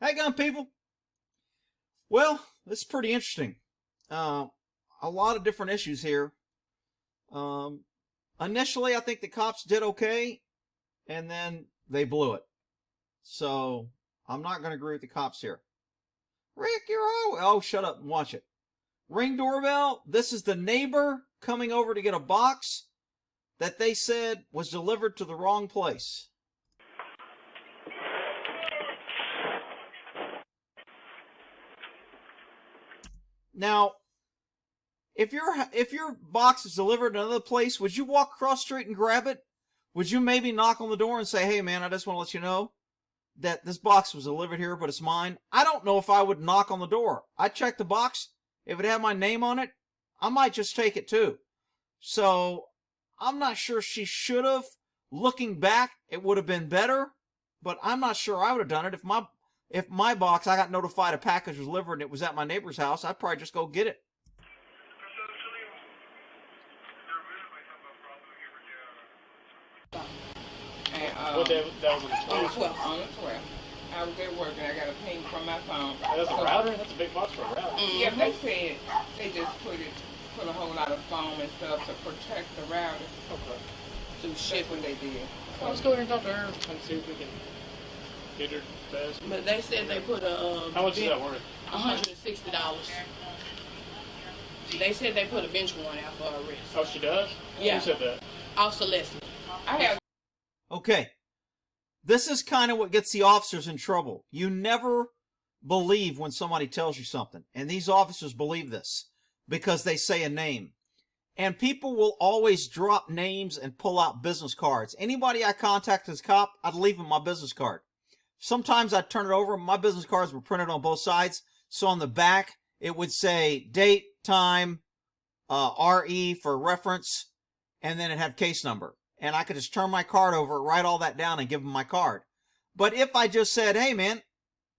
Hey, gun people. Well, this is pretty interesting. A lot of different issues here. Initially, I think the cops did okay, and then they blew it. So, I'm not going to agree with the cops here. Rick, you're all... Oh, shut up and watch it. Ring doorbell. This is the neighbor coming over to get a box that they said was delivered to the wrong place. Now, if your box is delivered to another place, would you walk across the street and grab it? Would you maybe knock on the door and say, hey man, I just want to let you know that this box was delivered here, but it's mine? I don't know if I would knock on the door. I'd check the box. If it had my name on it, I might just take it too. So, I'm not sure she should have. Looking back, it would have been better, but I'm not sure I would have done it. If my box, I got notified a package was delivered and it was at my neighbor's house, I'd probably just go get it. And, What day that was on the 12th? On the 12th. I was at work and I got a ping from my phone. That's a router? That's a big box for a router. Yeah, they said they just put a whole lot of foam and stuff to protect the router. Okay. To ship when they did. Well, let's go ahead and talk to her and see if we can get her fast. But they said they put a How much is that worth? $160. They said they put a bench warrant out for her arrest. Oh, she does? Yeah. Who said that? Officer Leslie. I have. Okay. This is kind of what gets the officers in trouble. You never believe when somebody tells you something. And these officers believe this because they say a name. And people will always drop names and pull out business cards. Anybody I contact as a cop, I'd leave them my business card. Sometimes I'd turn it over. My business cards were printed on both sides. So on the back, it would say date, time, RE for reference, and then it had case number. And I could just turn my card over, write all that down, and give them my card. But if I just said, hey man,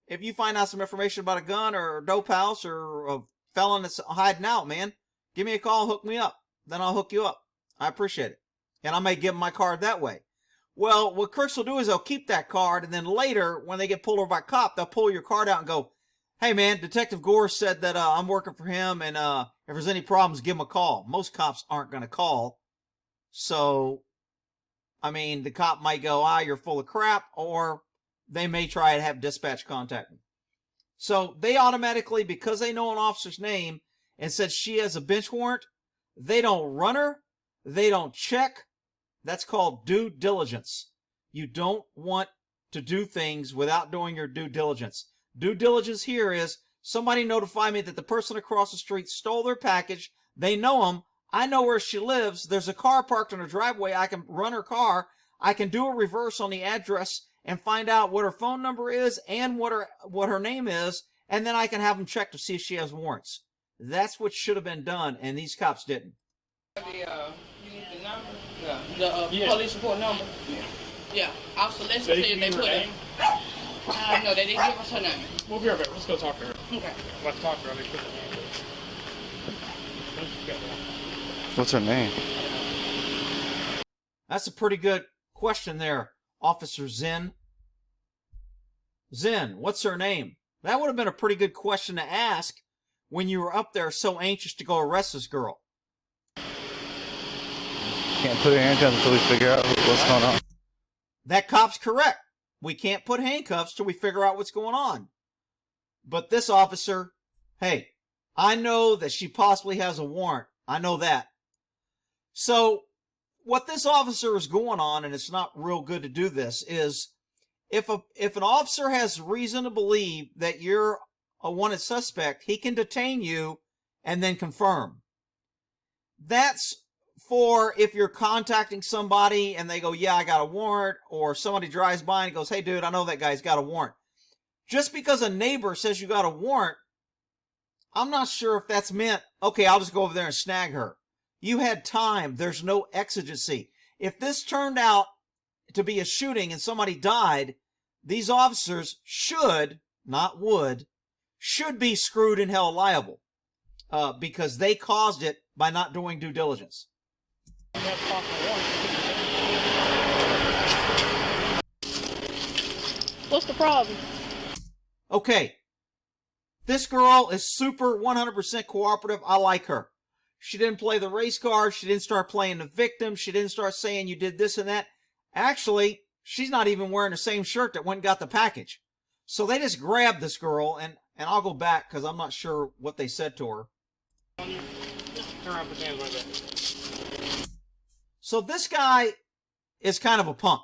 if you find out some information about a gun or a dope house or a felon that's hiding out, man, give me a call, hook me up. Then I'll hook you up. I appreciate it. And I may give them my card that way. Well, what crooks will do is they'll keep that card, and then later, when they get pulled over by a cop, they'll pull your card out and go, hey man, Detective Gore said that I'm working for him, and if there's any problems, give him a call. Most cops aren't going to call. So, I mean, the cop might go, you're full of crap, or they may try to have dispatch contact them. So, they automatically, because they know an officer's name, and said she has a bench warrant, they don't run her, they don't check. That's called due diligence. You don't want to do things without doing your due diligence. Due diligence here is somebody notified me that the person across the street stole their package. They know him. I know where she lives. There's a car parked in her driveway. I can run her car. I can do a reverse on the address and find out what her phone number is and what her name is, and then I can have them check to see if she has warrants. That's what should have been done, and these cops didn't. You need the number? The police report number? Yeah. Officer Leslie said they put it. No, they didn't give us her name. We'll be right back. Let's go talk to her. Okay. Let's talk to her. What's her name? That's a pretty good question there, Officer Zen. Zen, what's her name? That would have been a pretty good question to ask when you were up there so anxious to go arrest this girl. Can't put her handcuffs until we figure out what's going on. That cop's correct. We can't put handcuffs till we figure out what's going on. But this officer, hey, I know that she possibly has a warrant. I know that. So, what this officer is going on, and it's not real good to do this, is if an officer has reason to believe that you're a wanted suspect, he can detain you and then confirm. That's for if you're contacting somebody and they go, yeah, I got a warrant, or somebody drives by and goes, hey dude, I know that guy's got a warrant. Just because a neighbor says you got a warrant, I'm not sure if that's meant, okay, I'll just go over there and snag her. You had time. There's no exigency. If this turned out to be a shooting and somebody died, these officers should, not would, should be screwed and held liable because they caused it by not doing due diligence. What's the problem? Okay, this girl is super 100% cooperative. I like her. She didn't play the race card. She didn't start playing the victim. She didn't start saying you did this and that. Actually, she's not even wearing the same shirt that went and got the package. So they just grabbed this girl, and I'll go back because I'm not sure what they said to her. So this guy is kind of a punk.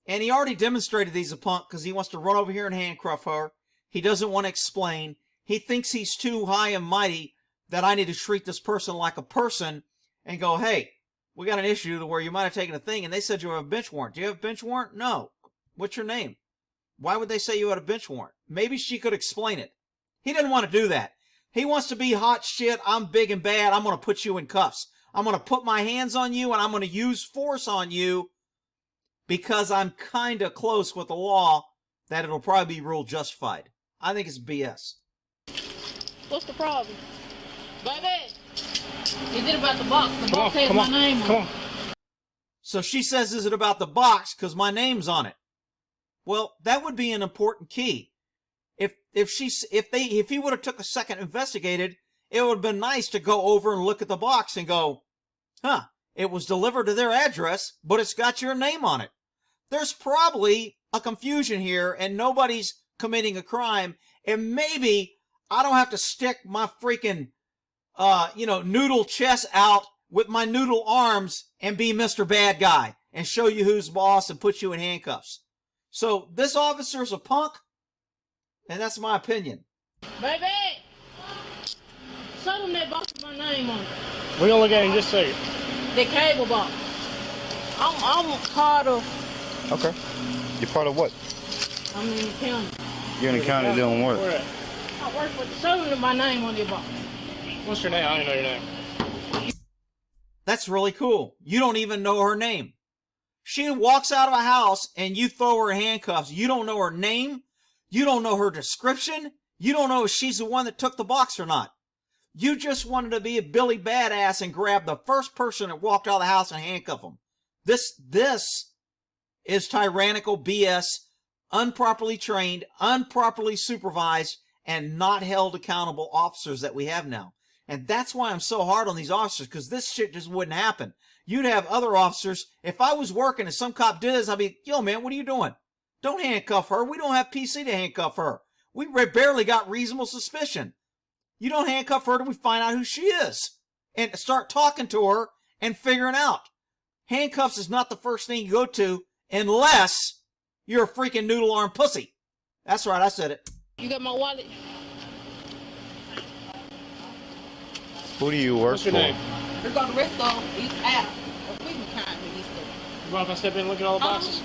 And he already demonstrated he's a punk because he wants to run over here and handcuff her. He doesn't want to explain. He thinks he's too high and mighty that I need to treat this person like a person and go, hey, we got an issue to where you might have taken a thing. And they said you have a bench warrant. Do you have a bench warrant? No. What's your name? Why would they say you had a bench warrant? Maybe she could explain it. He didn't want to do that. He wants to be hot shit. I'm big and bad. I'm going to put you in cuffs. I'm going to put my hands on you and I'm going to use force on you because I'm kind of close with the law that it'll probably be ruled justified. I think it's BS. What's the problem? Baby! Is it about the box? The box has my name on it. So she says, is it about the box because my name's on it? Well, that would be an important key. If he would have took a second and investigated, it would have been nice to go over and look at the box and go, huh, it was delivered to their address, but it's got your name on it. There's probably a confusion here and nobody's committing a crime. And maybe I don't have to stick my freaking, noodle chest out with my noodle arms and be Mr. Bad Guy and show you who's boss and put you in handcuffs. So this officer's a punk, and that's my opinion. Baby! Show them that box with my name on it. We're gonna look at it in just a second. The cable box. I'm part of. Okay. You're part of what? I'm in the county. You're in the county doing what? Where at? I work with. Show them my name on the box. What's your name? I don't even know your name. That's really cool. You don't even know her name. She walks out of a house and you throw her in handcuffs. You don't know her name. You don't know her description. You don't know if she's the one that took the box or not. You just wanted to be a Billy Badass and grab the first person that walked out of the house and handcuff them. This is tyrannical BS, improperly trained, improperly supervised, and not held accountable officers that we have now. And that's why I'm so hard on these officers, because this shit just wouldn't happen. You'd have other officers. If I was working and some cop did this, I'd be, yo, man, what are you doing? Don't handcuff her. We don't have PC to handcuff her. We barely got reasonable suspicion. You don't handcuff her till we find out who she is and start talking to her and figuring out. Handcuffs is not the first thing you go to unless you're a freaking noodle arm pussy. That's right, I said it. You got my wallet? Who do you work What's your for? name? We're going to rest on these apps. We can kind of these things. You mind if I step in and look at all the boxes?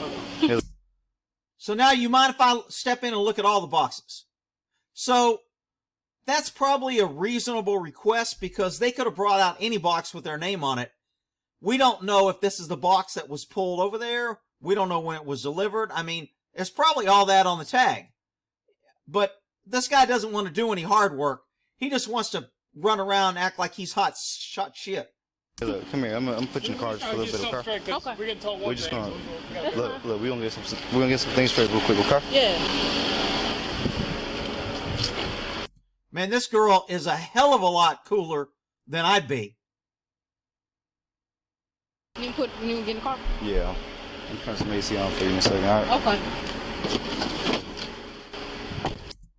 So now you mind if I step in and look at all the boxes? So that's probably a reasonable request because they could have brought out any box with their name on it. We don't know if this is the box that was pulled over there. We don't know when it was delivered. I mean, there's probably all that on the tag. But this guy doesn't want to do any hard work. He just wants to run around and act like he's hot shit. Hey, look, come here. I'm gonna put you in the car just for a little bit, okay? Okay. We're getting told one We're just thing. gonna look. We're gonna get some things straight real quick, okay? Yeah. Man, this girl is a hell of a lot cooler than I'd be. You get in the car? Yeah. I'm turn some AC on for you in a second. All right. Okay.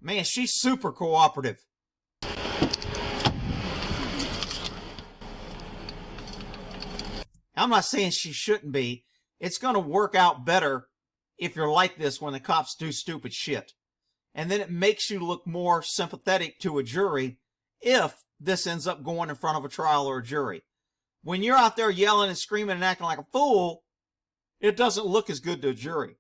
Man, she's super cooperative. I'm not saying she shouldn't be. It's going to work out better if you're like this when the cops do stupid shit. And then it makes you look more sympathetic to a jury if this ends up going in front of a trial or a jury. When you're out there yelling and screaming and acting like a fool, it doesn't look as good to a jury.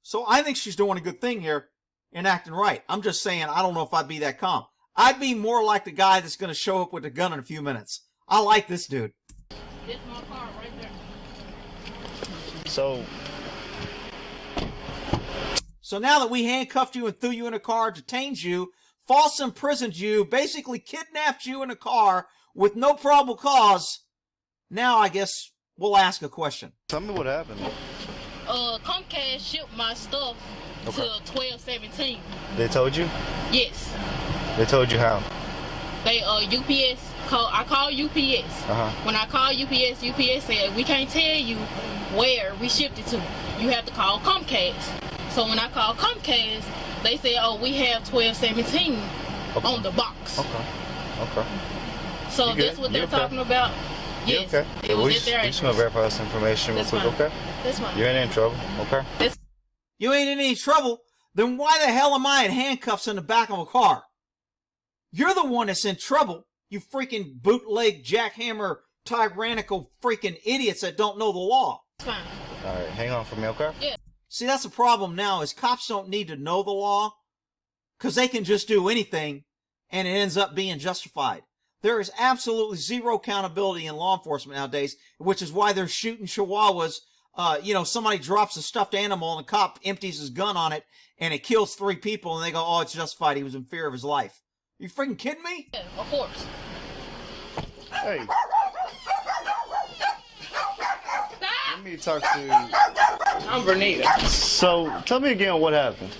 So I think she's doing a good thing here and acting right. I'm just saying, I don't know if I'd be that calm. I'd be more like the guy that's going to show up with a gun in a few minutes. I like this dude. This my car right there. So now that we handcuffed you and threw you in a car, detained you, false imprisoned you, basically kidnapped you in a car with no probable cause, now I guess we'll ask a question. Tell me what happened. Comcast shipped my stuff to 1217. They told you? Yes. They told you how? They UPS I called UPS. When I called UPS, UPS said we can't tell you where we shipped it to. You have to call Comcast. So when I called Comcast, they said, oh, we have 1217 on the box. Okay. So that's what they're talking about. Yes. Okay. It was at their we just gonna verify this information real quick, fine. okay? That's fine. You ain't in trouble, okay? You ain't in any trouble? Then why the hell am I in handcuffs in the back of a car? You're the one that's in trouble, you freaking bootleg, jackhammer, tyrannical freaking idiots that don't know the law. It's fine. All right, hang on for me, okay? Yeah. See, that's the problem now is cops don't need to know the law because they can just do anything and it ends up being justified. There is absolutely zero accountability in law enforcement nowadays, which is why they're shooting chihuahuas. Somebody drops a stuffed animal and the cop empties his gun on it and it kills 3 people and they go, oh, it's justified. He was in fear of his life. You freaking kidding me? Yeah, of course. Hey. Stop! Let me talk to... I'm Bernita. So, tell me again what happened.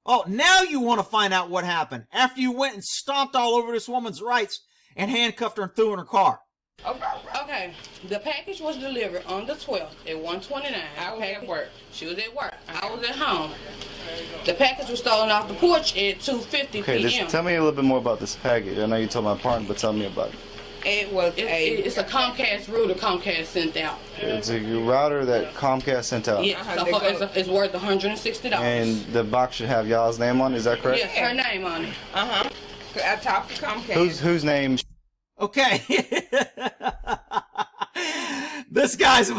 Oh, now you want to find out what happened after you went and stomped all over this woman's rights and handcuffed her and threw her in her car. Okay, the package was delivered on the 12th at 1:29. I was at work. She was at work. I was at home. The package was stolen off the porch at 2:50 Okay, p.m. tell me a little bit more about this package. I know you told my partner, but tell me about it. It was It's a Comcast router Comcast sent out. It's a router that Comcast sent out. Yes, so it's worth $160. And the box should have y'all's name on it, is that correct? Yes, her name on it. I talked to Comcast. Whose name? Okay. This guy's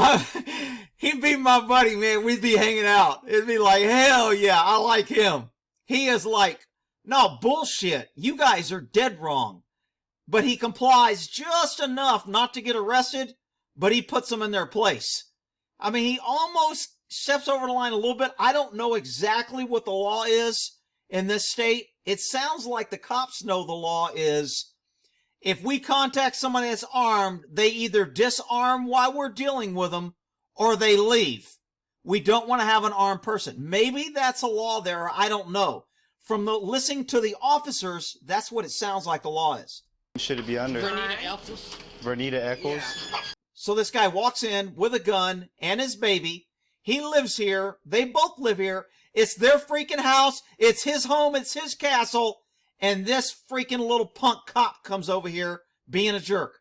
he'd be my buddy, man. We'd be hanging out. It'd be like, hell yeah, I like him. He is like, no, bullshit. You guys are dead wrong. But he complies just enough not to get arrested, but he puts them in their place. I mean, he almost steps over the line a little bit. I don't know exactly what the law is in this state. It sounds like the cops know the law is if we contact somebody that's armed, they either disarm while we're dealing with them or they leave. We don't want to have an armed person. Maybe that's a law there. I don't know. From listening to the officers, that's what it sounds like the law is. Should it be under? Vernita Eccles. Yeah. So this guy walks in with a gun and his baby. He lives here. They both live here. It's their freaking house. It's his home. It's his castle. And this freaking little punk cop comes over here being a jerk.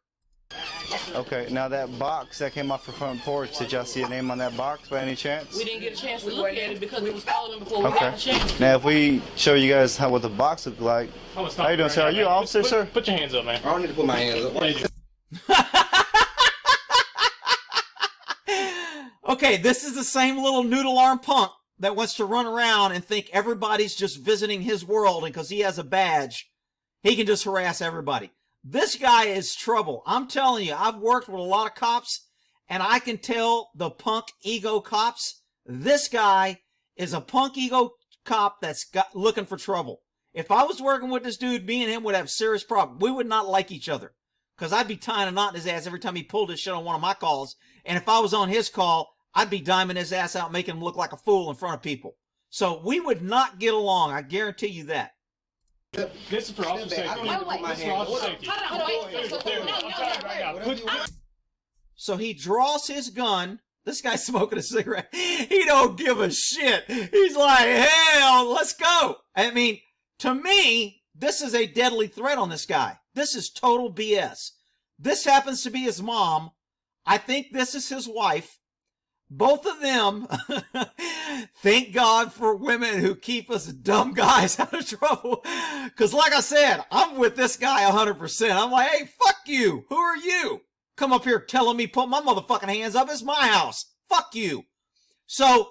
Okay, now that box that came off the front porch, did y'all see a name on that box by any chance? We didn't get a chance to look at it because it was stolen before we got a chance. Now, if we show you guys what the box looked like, how you doing, sir? Are you an officer, sir? Put your hands up, man. I don't need to put my hands up. Okay, this is the same little noodle arm punk that wants to run around and think everybody's just visiting his world, and because he has a badge, he can just harass everybody. This guy is trouble. I'm telling you, I've worked with a lot of cops, and I can tell the punk ego cops, this guy is a punk ego cop that's looking for trouble. If I was working with this dude, me and him would have serious problems. We would not like each other, because I'd be tying a knot in his ass every time he pulled his shit on one of my calls, and if I was on his call, I'd be diming his ass out, making him look like a fool in front of people. So we would not get along. I guarantee you that. This is for officer safety. I don't need to put my hands up. So he draws his gun. This guy's smoking a cigarette. He don't give a shit. He's like, hell, let's go. I mean, to me, this is a deadly threat on this guy. This is total BS. This happens to be his mom. I think this is his wife. Both of them, thank God for women who keep us dumb guys out of trouble. Because like I said, I'm with this guy 100%. I'm like, hey, fuck you. Who are you? Come up here telling me put my motherfucking hands up. It's my house. Fuck you. So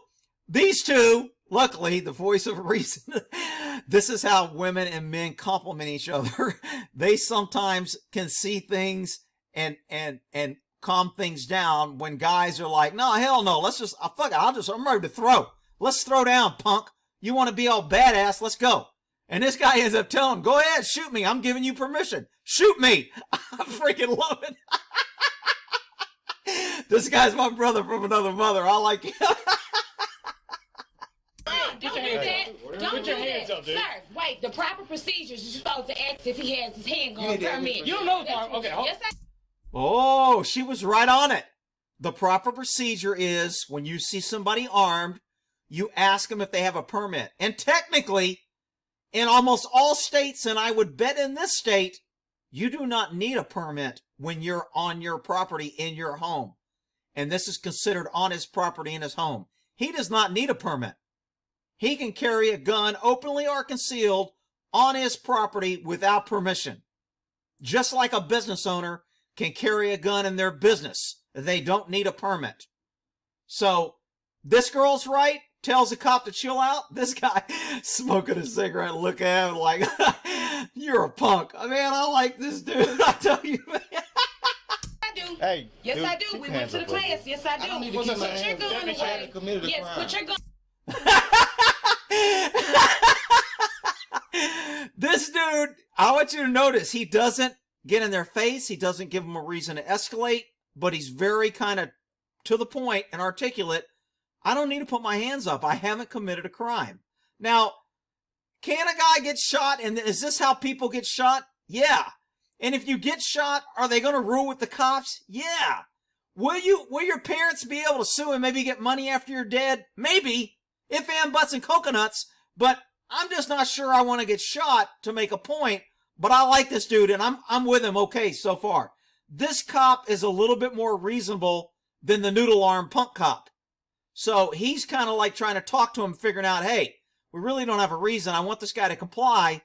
these two, luckily, the voice of reason, this is how women and men compliment each other. They sometimes can see things and calm things down when guys are like, no, hell no, let's just, fuck it, I'm ready to throw. Let's throw down, punk. You want to be all badass, let's go. And this guy ends up telling him, go ahead, shoot me, I'm giving you permission. Shoot me. I freaking love it. This guy's my brother from another mother. I like it. Don't do that. Don't Put do your hands that. up, dude. Sir, wait. The proper procedures, you're supposed to ask if he has his handgun permit. You don't know the part. Okay, hold Yes, I Oh, she was right on it. The proper procedure is when you see somebody armed, you ask them if they have a permit. And technically, in almost all states, and I would bet in this state, you do not need a permit when you're on your property in your home. And this is considered on his property in his home. He does not need a permit. He can carry a gun openly or concealed on his property without permission. Just like a business owner can carry a gun in their business. They don't need a permit. So this girl's right, tells the cop to chill out. This guy smoking a cigarette, look at him like, you're a punk. Man, I like this dude. I tell you, man. do. Hey. Yes, dude, I do. keep We your went hands to the up, buddy. class. Yes, I do. I don't need to Put keep my your hands gun up. away. Committed a Yes, crime. put your gun. This dude, I want you to notice, he doesn't get in their face. He doesn't give them a reason to escalate, but he's very kind of to the point and articulate. I don't need to put my hands up. I haven't committed a crime. Now, can a guy get shot? And is this how people get shot? Yeah. And if you get shot, are they going to rule with the cops? Yeah. Will your parents be able to sue and maybe get money after you're dead? Maybe. If and buts and coconuts. But I'm just not sure I want to get shot to make a point. But I like this dude, and I'm with him okay so far. This cop is a little bit more reasonable than the noodle arm punk cop. So he's kind of like trying to talk to him, figuring out, hey, we really don't have a reason. I want this guy to comply,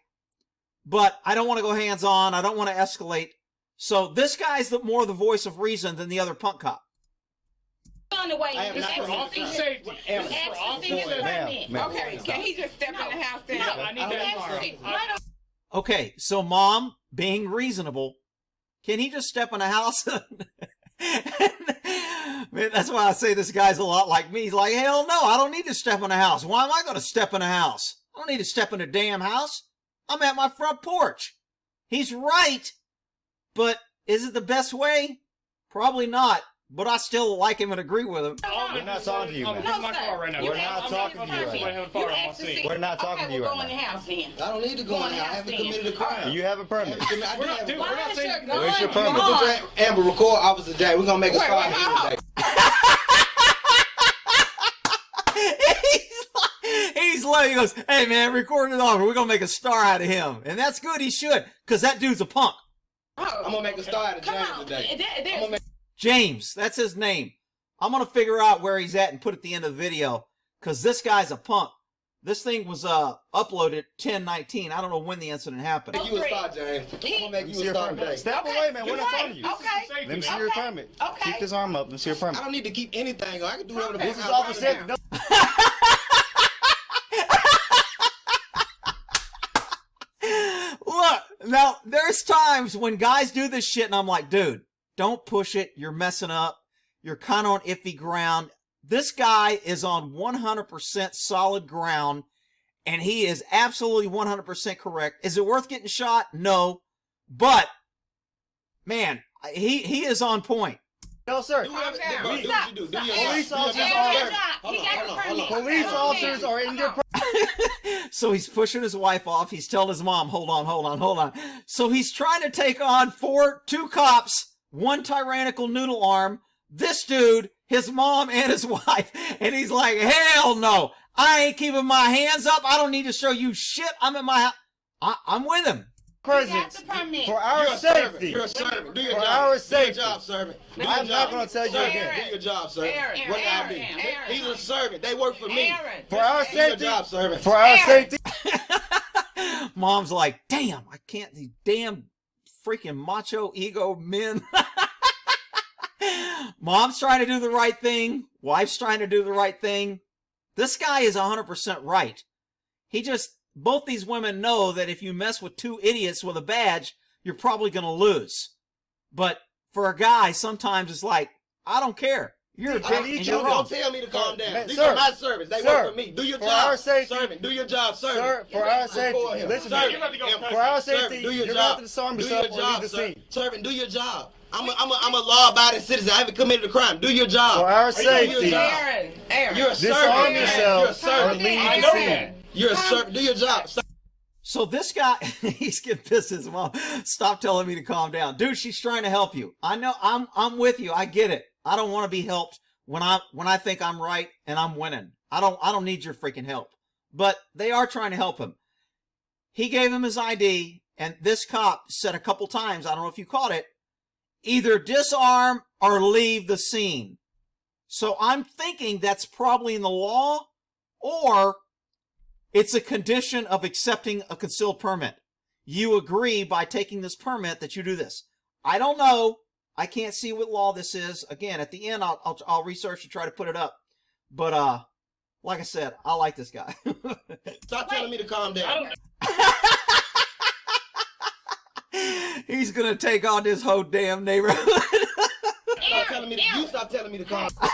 but I don't want to go hands-on. I don't want to escalate. So this guy's more the voice of reason than the other punk cop. Gun away. I am You not ask for to officer see safety. You It's for ask to officer see his safety. permit. Ma'am. Okay, can he just step in the house then? No, I need you that. ask to see. Right on. Okay, so mom, being reasonable, can he just step in a house? Man, that's why I say this guy's a lot like me. He's like, hell no, I don't need to step in a house. Why am I going to step in a house? I don't need to step in a damn house. I'm at my front porch. He's right, but is it the best way? Probably not, but I still like him and agree with him. We're not talking to you, I'm man. in my car right now. We're asked not to see talking his to you right permit. now. You Have a fire on my asked to seat. see. We're not talking okay, to you we'll right go in now. the house then. I don't need to go in there. I haven't committed a crime. You have a permit. I do We're not, have dude, a we're crime. not saying. Where's your permit? Amber, record Officer J. We're gonna make a start hold here today. He's like, he goes, hey man, record it over. We're going to make a star out of him. And that's good. He should, because that dude's a punk. I'm gonna make a start out of Come James on. today. I'm There's gonna make James, that's his name. I'm going to figure out where he's at and put it at the end of the video, because this guy's a punk. This thing was uploaded 10/19. I don't know when the incident happened. you a start, James. I'm gonna make Let me you see a your start permit. today. Step away, man. We're not talking to you. Okay. Let me see your permit. Okay. Keep this arm up. Let me see your I permit. don't need to keep anything on. I can do whatever the This fuck is I want Officer now. Safety. No. Look, now there's times when guys do this shit and I'm like, dude, don't push it. You're messing up. You're kind of on iffy ground. This guy is on 100% solid ground and he is absolutely 100% correct. Is it worth getting shot? No. But, man, he is on point. No, sir. Do whatever Calm down. do what you do. Do your Police job. Do your officers job. are- Hold He on, got hold the on, hold on. permit. Police officers are in your So he's pushing his wife off. He's telling his mom, hold on. So he's trying to take on two cops, one tyrannical noodle arm, this dude, his mom, and his wife. And he's like, hell no. I ain't keeping my hands up. I don't need to show you shit. I'm in my house. I'm with him. presence the permit. for our You're a servant. safety. You're a servant. Do your For job. our Do your safety. job, servant. Do your I'm not job. gonna tell you Servant, again. Do your job, servant. Aaron, What I do? Aaron. He's a servant. They work for me. Aaron. For our Do your safety. job, servant. For our safety. Mom's like, damn, I can't, these damn freaking macho ego men. Mom's trying to do the right thing. Wife's trying to do the right thing. This guy is 100% right. Both these women know that if you mess with two idiots with a badge, you're probably going to lose. But for a guy, sometimes it's like, I don't care. You're a dick I and need you're you. wrong. Don't tell me to calm down. Man, These sir, are my servants. They sir, work for me. Do your for job. our safety. Servant, do your job, servant. Sir, for our safety, listen to me. For our safety, do your you're job. going to disarm Do yourself your or job, leave the sir. scene. Servant, do your job. I'm a law-abiding citizen. I haven't committed a crime. Do your job. For our Do your safety, job. Aaron. You're a disarm servant. You're a yourself or servant. leave I the know scene. that. You're a servant. Do your job. So this guy, he's getting pissed at his mom. Stop telling me to calm down. Dude, she's trying to help you. I know, I'm with you. I get it. I don't want to be helped when I think I'm right and I'm winning. I don't need your freaking help. But they are trying to help him. He gave him his ID, and this cop said a couple times, I don't know if you caught it, either disarm or leave the scene. So I'm thinking that's probably in the law, or it's a condition of accepting a concealed permit. You agree by taking this permit that you do this. I don't know. I can't see what law this is. Again, at the end, I'll research and try to put it up. But like I said, I like this guy. Stop telling me to calm down. He's gonna take on this whole damn neighborhood. Stop telling me to, you stop telling me to calm down.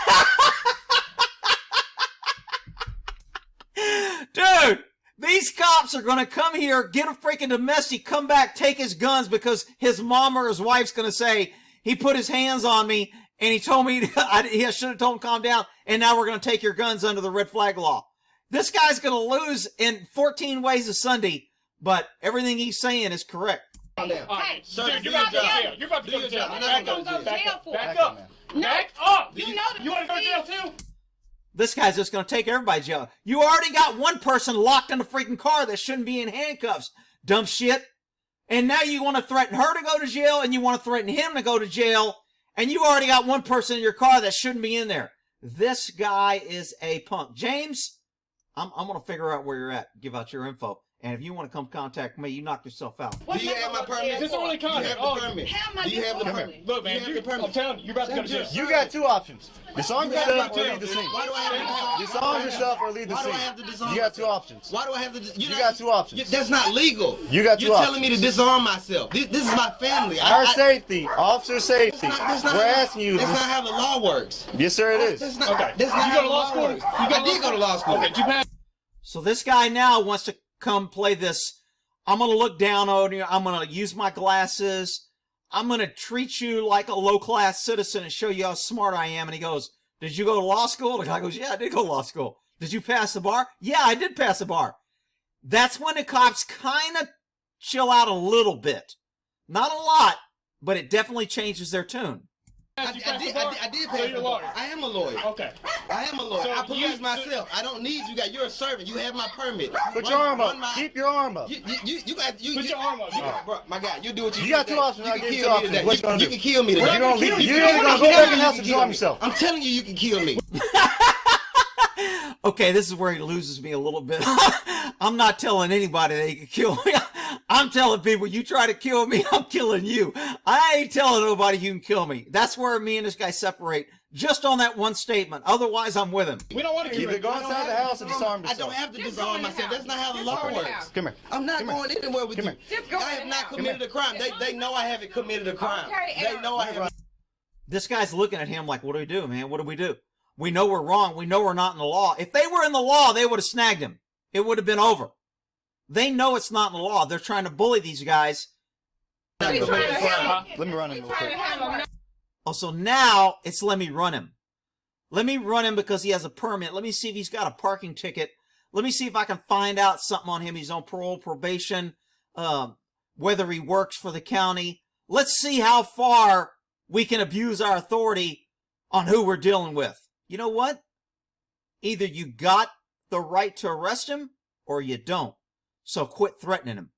Dude, these cops are gonna come here, get a freaking domestic, come back, take his guns because his mom or his wife's gonna say, he put his hands on me and he told me I should have told him calm down, and now we're gonna take your guns under the red flag law. This guy's gonna lose in 14 ways a Sunday, but everything he's saying is correct. Calm down. Hey, Sir, You're do about your to go to job. jail. You're about to go to jail. I'm Back not up. gonna go to jail Back for. up. Back Back up. up, No, Back up. you know the You want to go to jail too? This guy's just gonna take everybody to jail. You already got one person locked in a freaking car that shouldn't be in handcuffs, dumb shit. And now you want to threaten her to go to jail, and you want to threaten him to go to jail, and you already got one person in your car that shouldn't be in there. This guy is a punk. James, I'm gonna figure out where you're at, give out your info. And if you want to come contact me, you knock yourself out. Do you have my permit? Is this a really Do you contact? have the permit? How am I Do you have the disorderly? permit? Look, man, Do you have the permit? I'm telling you, you're about to go to jail. You got two options. Disarm You have yourself my or leave the permit. scene. Why do I have to disarm? Disarm yourself or leave the Why do I scene. have to disarm? You got two myself? options. Why do I have to? You got two options. That's not legal. You got two You're options. telling me to disarm myself. This is my family. Our safety, officer safety. That's not, We're asking you. That's not how the law works. Yes, sir, it is. That's not, Okay. that's not You how go to the law school? works. You I did go to law school. Okay, did you pass? So this guy now wants to come play this. I'm going to look down on you. I'm going to use my glasses. I'm going to treat you like a low-class citizen and show you how smart I am. And he goes, did you go to law school? The guy goes, yeah, I did go to law school. Did you pass the bar? Yeah, I did pass the bar. That's when the cops kind of chill out a little bit. Not a lot, but it definitely changes their tune. I did pass So the you're a bar. lawyer. I am a lawyer. Okay. I am a lawyer. So I you police have- myself. I don't need you guys. You're a servant. You have my permit. Put your arm Run up. my- Keep your arm up. You got you. Put your arm up. Bro, my guy, you do what you do. You got two today. options. You I can gave you kill two me options. today. What you gonna You do? can kill me You're today. gonna leave. kill you. You're either gonna go back in the house and disarm yourself. I'm telling you, you can kill me. Okay, this is where he loses me a little bit. I'm not telling anybody that he can kill me. I'm telling people, you try to kill me, I'm killing you. I ain't telling nobody you can kill me. That's where me and this guy separate, just on that one statement. Otherwise, I'm with him. We don't want to Either go inside the house and disarm I don't yourself. have to Just disarm go in the myself. house. That's not how the Just law go in the works. house. Come here. I'm not Come here. going anywhere with Come you. here. Just go I in have the not house. committed a crime. They know I haven't committed a crime. Okay, They know I haven't. This guy's looking at him like, what do we do, man? What do we do? We know we're wrong. We know we're not in the law. If they were in the law, they would have snagged him. It would have been over. They know it's not in the law. They're trying to bully these guys. Not He's committed trying a to crime. help. Let me run him real Trying quick. to have him. Oh, so now it's let me run him. Let me run him because he has a permit. Let me see if he's got a parking ticket. Let me see if I can find out something on him. He's on parole, probation, whether he works for the county. Let's see how far we can abuse our authority on who we're dealing with. You know what? Either you got the right to arrest him or you don't. So quit threatening him.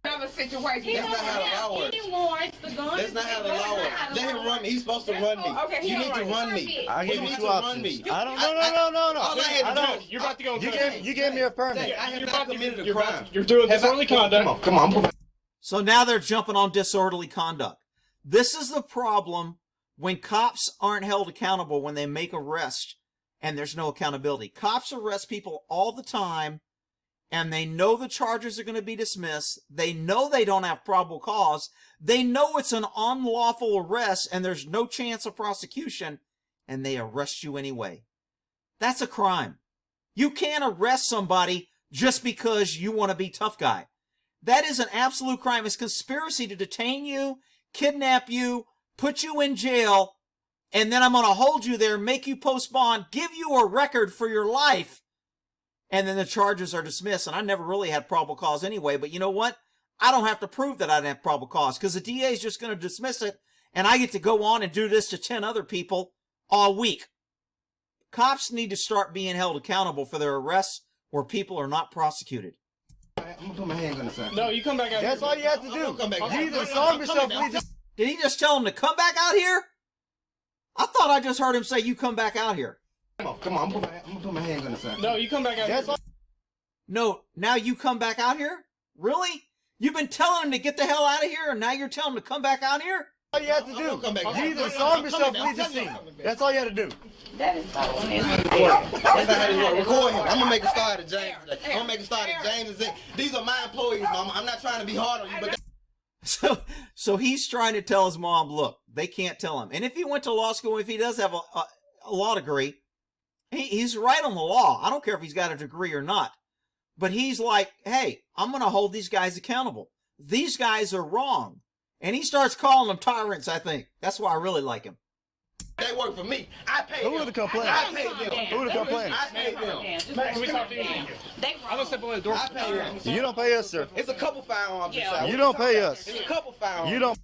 Another situation. He That's don't not how the have law works. any warrants to gun. That's not how the law works. Let him run me. He's supposed to run me. Okay, You he need to don't run me. I You gave need you to two run options. me. I don't. No. All I had I to don't. do. You're about to go. You gave me a permit. I have You're not about to- committed a you're about crime. to- You're doing Have I- disorderly conduct. Come on. So now they're jumping on disorderly conduct. This is the problem when cops aren't held accountable when they make arrests and there's no accountability. Cops arrest people all the time and they know the charges are going to be dismissed. They know they don't have probable cause. They know it's an unlawful arrest and there's no chance of prosecution. and they arrest you anyway. That's a crime. You can't arrest somebody just because you want to be tough guy. That is an absolute crime. It's conspiracy to detain you, kidnap you, put you in jail, and then I'm going to hold you there, make you post bond, give you a record for your life, and then the charges are dismissed. And I never really had probable cause anyway, but you know what? I don't have to prove that I didn't have probable cause because the DA is just going to dismiss it, and I get to go on and do this to 10 other people all week. Cops need to start being held accountable for their arrests where people are not prosecuted. I'm gonna put my handgun aside. No, you come back out. That's all you have to do. Come back. You either solve yourself or you just... Did he just tell him to come back out here? I thought I just heard him say, you come back out here. Come on, I'm gonna put my handgun aside. No, you come back out. That's all... No, now you come back out here? Really? You've been telling him to get the hell out of here, and now you're telling him to come back out here? All you have to do. Come back. You either solve yourself or leave the scene. That's all you have to do. That is so That's not how this works. Record him. I'm gonna make a star out of James today. I'm gonna make a star out of James and say, these are my employees, Mama. I'm not trying to be hard on you, but So he's trying to tell his mom, look, they can't tell him. And if he went to law school, if he does have a law degree, he's right on the law. I don't care if he's got a degree or not. But he's like, hey, I'm going to hold these guys accountable. These guys are wrong. And he starts calling them tyrants, I think. That's why I really like him. they work for me. I pay them. Who would complain? I pay them. Who would complain? I pay them. Can we talk to you? I'm gonna step away the door. I pay them. You don't pay us, sir. It's a couple firearms inside. You don't pay us. It's a couple firearms. You don't.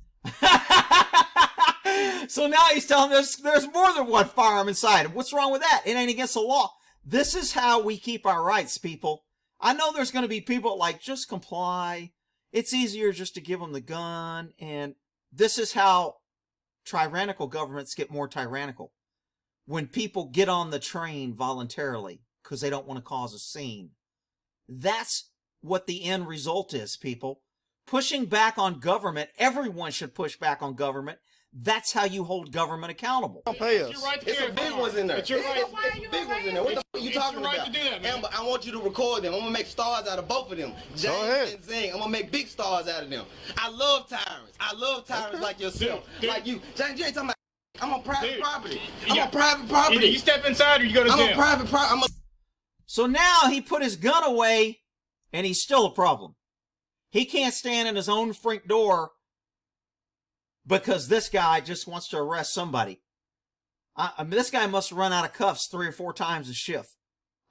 So now he's telling us there's more than one firearm inside. What's wrong with that? It ain't against the law. This is how we keep our rights, people. I know there's going to be people like, just comply. It's easier just to give them the gun. And this is how tyrannical governments get more tyrannical. When people get on the train voluntarily because they don't want to cause a scene. That's what the end result is, people. Pushing back on government. Everyone should push back on government. That's how you hold government accountable. Don't pay us. It's some big ones in there. It's your right. It's big ones in there. What the fuck are you talking right about? to do that, man. Amber, I want you to record them. I'm gonna make stars out of both of them. James and Zing. I'm gonna make big stars out of them. I love tyrants. I love tyrants like yourself. Dude. Like you. James, you ain't talking about. I'm on private property. I'm Yeah. on private property. Either you step inside or you go to I'm jail. on private property. So now he put his gun away and he's still a problem. He can't stand in his own front door because this guy just wants to arrest somebody. I mean, this guy must run out of cuffs 3 or 4 times a shift.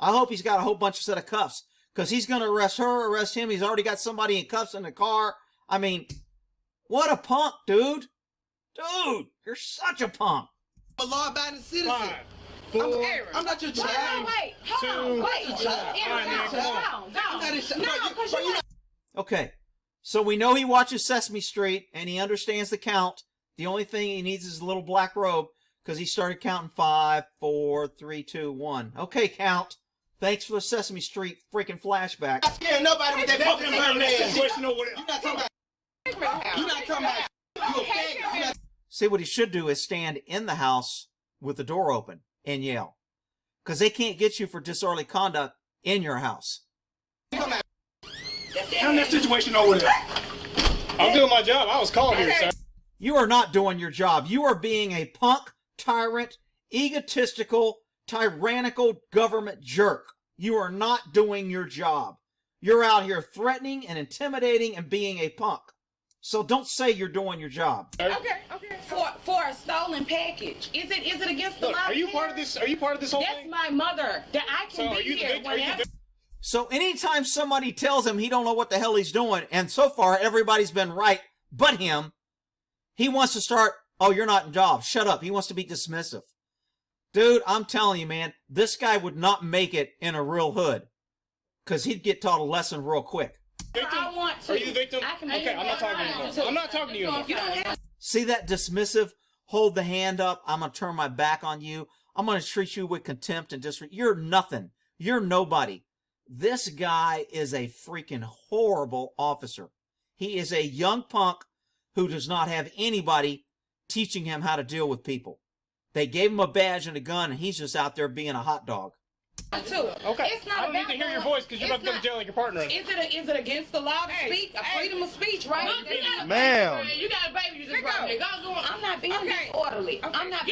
I hope he's got a whole bunch of set of cuffs because he's going to arrest her, arrest him. He's already got somebody in cuffs in the car. I mean, what a punk, dude. Dude, you're such a punk. I'm a law-abiding citizen. 5, 4, I'm not your child. Wait, hold on, wait. Okay, so we know he watches Sesame Street and he understands the count. The only thing he needs is a little black robe because he started counting 5, 4, 3, 2, 1. Okay, count. Thanks for the Sesame Street freaking flashback. I'm not scaring nobody with that fucking bird ass. Question or whatever. You're not talking about. You're not talking about. You a faggot. You're not. See, what he should do is stand in the house with the door open and yell. Because they can't get you for disorderly conduct in your house. Turn that situation over there. I'm doing my job. I was called here, sir. You are not doing your job. You are being a punk, tyrant, egotistical, tyrannical government jerk. You are not doing your job. You're out here threatening and intimidating and being a punk. So don't say you're doing your job. Okay. For a stolen package, is it against the Look, law? are you part of this? Are you part of this whole That's thing? my mother. That I So can are be you the here victim? Are you whenever. the So anytime somebody tells him he don't know what the hell he's doing, and so far everybody's been right but him, he wants to start, oh, you're not in job. Shut up. He wants to be dismissive. Dude, I'm telling you, man, this guy would not make it in a real hood because he'd get taught a lesson real quick. victim? I want to. Are you the victim? I can be Okay, I'm not talking to you anymore. I'm not talking to you anymore. You don't have See that dismissive? Hold the hand up. I'm going to turn my back on you. I'm going to treat you with contempt and disrespect. You're nothing. You're nobody. This guy is a freaking horrible officer. He is a young punk who does not have anybody teaching him how to deal with people. They gave him a badge and a gun, and he's just out there being a hot dog. to. Okay. It's not I don't need about to hear your going- voice because you're about to go to it's jail like your partner. Is it against the law to speak? A freedom of speech, right? Ma'am. You got a baby you just brought me. I'm not being disorderly. I'm not.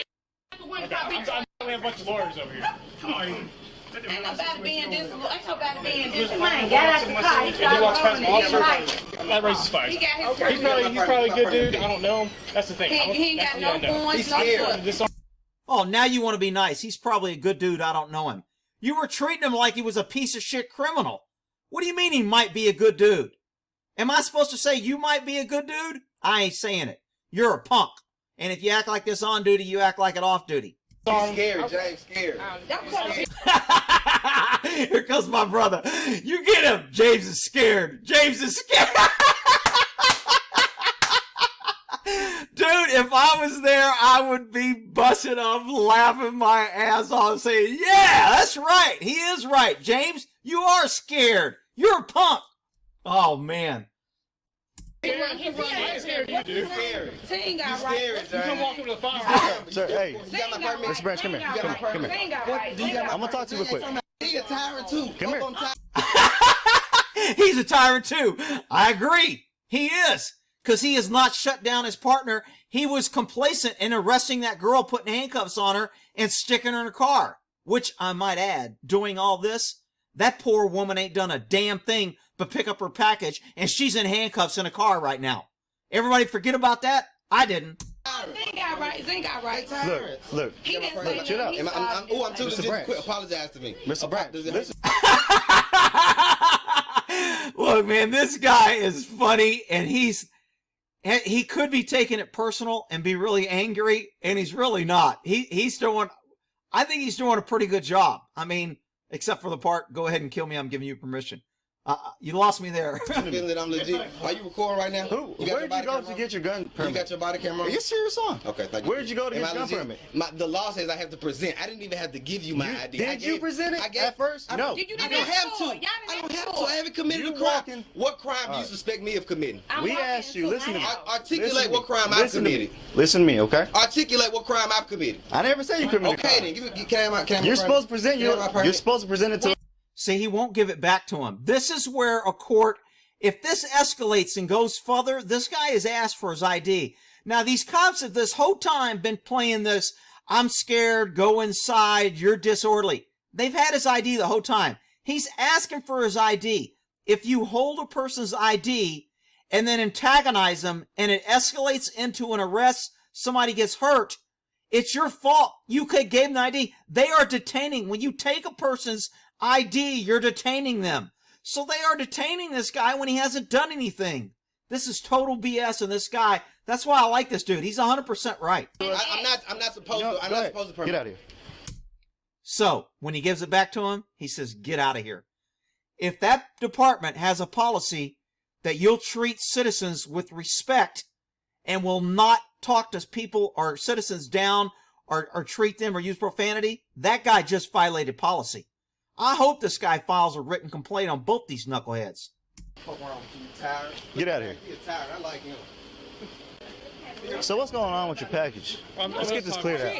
want to call Bitchute. We have a bunch of lawyers over here. Come on. Ain't nobody being this. Ain't nobody being this. Man, got out the car. He If he walks past my officer, started that raises fires. He got his He's probably a good dude. I don't know him. That's the thing. He ain't got no points. He's scared. Oh, now you want to be nice. He's probably a good dude. I don't know him. You were treating him like he was a piece of shit criminal. What do you mean he might be a good dude? Am I supposed to say you might be a good dude? I ain't saying it. You're a punk. And if you act like this on duty, you act like it off duty. He's scared, James. Scared. Here comes my brother. You get him. James is scared. James is scared. Dude, if I was there, I would be busting up, laughing my ass off, saying, yeah, that's right. He is right. James, you are scared. You're a punk. Oh, man. He's scared, you dude. He got Scared, You come James. walk him to the fire. Sir, hey, You got my permit? Mr. Branch, come here. Come here. I'm gonna talk to you real quick. He a tyrant too. Come here. He's a tyrant too. I agree. He is. Because he has not shut down his partner. He was complacent in arresting that girl, putting handcuffs on her, and sticking her in a car. Which, I might add, doing all this, that poor woman ain't done a damn thing but pick up her package, and she's in handcuffs in a car right now. Everybody forget about that? I didn't. Zing got right. Look. He didn't say Look, chill out. I'm too Mr. legit. Branch. Quit. Apologize to me. Mr. Branch, listen. Look, man, this guy is funny, and he could be taking it personal and be really angry, and he's really not. I think he's doing a pretty good job. I mean, except for the part, go ahead and kill me, I'm giving you permission. You lost me there. Feeling that I'm legit. Are you recording right now? Where did you go to get your gun permit? You got your body camera Are on? you serious on? Okay, thank you. Where did you go to get Am your I gun legit? permit? The law says I have to present. I didn't even have to give you my ID. Did you present it at first? No. Did you I do don't that have before? to. Y'all I didn't don't have ask to. for I it. haven't committed You a crime. walking- What crime do you Alright. suspect me of committing? I'm We walking asked you, into listen to me. my house. Articulate what crime I've Listen to me. committed. Listen to me, okay? Articulate what crime I've committed. I never said you committed a Okay, crime. then. Can I have my You're supposed to present Can I have my permit? you're supposed to present it to See, he won't give it back to him. This is where a court, if this escalates and goes further, this guy is asked for his ID. Now, these cops have this whole time been playing this, I'm scared, go inside, you're disorderly. They've had his ID the whole time. He's asking for his ID. If you hold a person's ID and then antagonize them and it escalates into an arrest, somebody gets hurt, it's your fault. You could give them the ID. They are detaining. When you take a person's ID, you're detaining them. So they are detaining this guy when he hasn't done anything. This is total BS, and this guy, that's why I like this dude. He's 100% right. I'm not supposed No, to. I'm go not ahead. supposed to permit. Get out of here. So when he gives it back to him, he says, get out of here. If that department has a policy that you'll treat citizens with respect and will not talk to people or citizens down or treat them or use profanity, that guy just violated policy. I hope this guy files a written complaint on both these knuckleheads. Get out of here. He's tired. I like him. So what's going on with your package? Let's get this cleared out.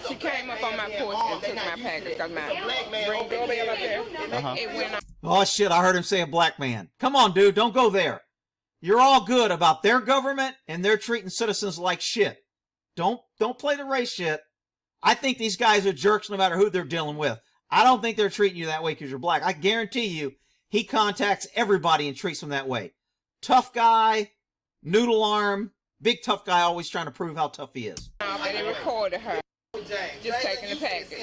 She came up on my porch and took my package. Got my ring doorbell up there. It went off. Oh shit, I heard him say a black man. Come on, dude, don't go there. You're all good about their government and they're treating citizens like shit. Don't play the race shit. I think these guys are jerks no matter who they're dealing with. I don't think they're treating you that way because you're black. I guarantee you, he contacts everybody and treats them that way. Tough guy, noodle arm, big tough guy always trying to prove how tough he is. And they recorded her. Just taking the package.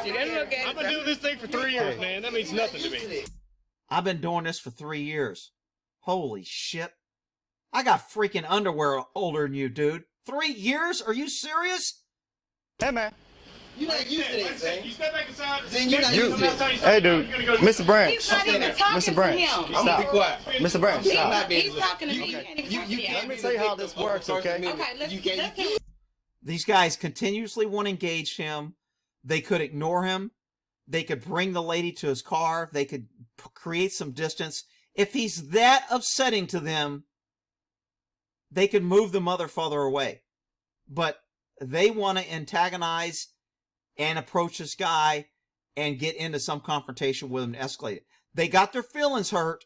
She didn't look at I've been doing this thing for 3 years, man. That means nothing to me. I've been doing this for 3 years. Holy shit. I got freaking underwear older than you, dude. 3 years? Are you serious? Hey, man. You're not used to this, Zane. You step back inside. Zane, you're not You- used to this. Hey, dude. Mr. Branch. He's not even talking Mr. to Branch. him. I'm gonna be quiet. Mr. Branch, stop. He's talking to me. You can't even talk to Let him. me tell you how this works, okay? Okay, let's These guys continuously want to engage him. They could ignore him. They could bring the lady to his car. They could create some distance. If he's that upsetting to them, they could move the mother farther away. But they want to antagonize and approach this guy and get into some confrontation with him to escalate it. They got their feelings hurt,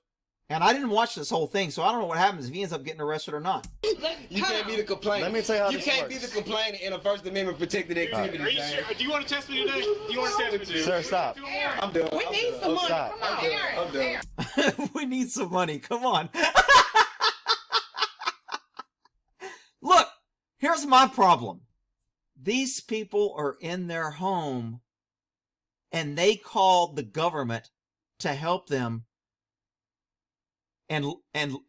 And I didn't watch this whole thing, so I don't know what happens if he ends up getting arrested or not. You can't be the complainant. Let me tell you how you this can't works. be the complainant in a First Amendment protected activity. Are you sure? Do you want to test me today? Do you want to test me today? Sir, stop. I'm done. We need some money. Stop. Come on. I'm done. We need some money. Come on. Look, here's my problem. These people are in their home and they called the government to help them. And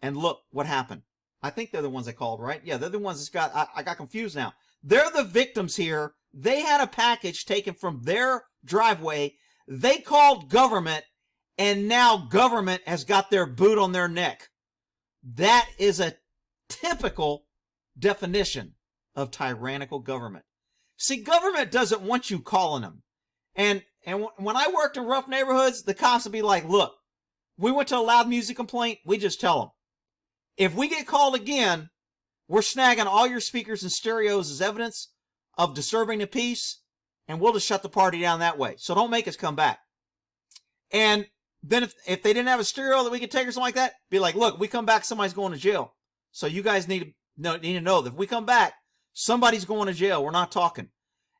look what happened. I think they're the ones that called, right? Yeah, they're the ones that I got confused now. They're the victims here. They had a package taken from their driveway. They called government, and now government has got their boot on their neck. That is a typical definition of tyrannical government. See, government doesn't want you calling them. And when I worked in rough neighborhoods, the cops would be like, look, we went to a loud music complaint, we just tell them, if we get called again, we're snagging all your speakers and stereos as evidence of disturbing the peace, and we'll just shut the party down that way. So don't make us come back. And then if they didn't have a stereo that we could take or something like that, be like, look, we come back, somebody's going to jail. So you guys need to know that if we come back, somebody's going to jail. We're not talking.